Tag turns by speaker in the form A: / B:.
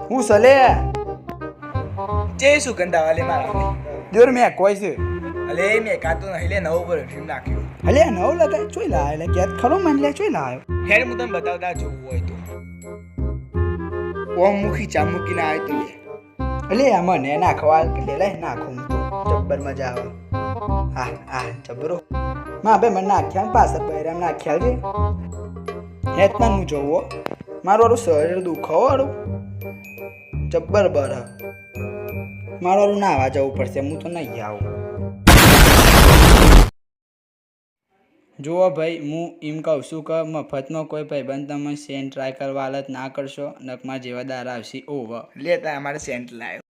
A: હું સલે
B: જે સુગંધા વાલે મારા
A: જોર મેં કોઈ છે
B: અલે મેં કાતો નहिले નવો પર ફિલ્મ નાખ્યું
A: અલે નવ લગાય ચોઈ લાય એટલે કે ખરો મને લે ચોઈ લાયો
B: હેડ હું તને બતાવતા જોવું હોય તો ઓમ મુખી ચામુકીને આવ્યો તો લે
A: અલે મને નાખવા કે લે નાખું તો જબ્બર મજા આવે હા જબરો માં બે મને નાખ્યા પાછળ બૈરામ નાખ્યા છે હેતમાં હું જોવો મારું શરીર દુખાવાળું જબ્બર બર મારું નાવા જવું પડશે હું તો નહીં આવું જુઓ ભાઈ હું એમ કહું છું કે મફતમાં કોઈ ભાઈબંધ તમે સેન્ટ ટ્રાય કરવા હાલત ના કરશો નકમાં જેવા દાર આવશે ઓવર
B: લેતા અમારે સેન્ટ લાવ્યો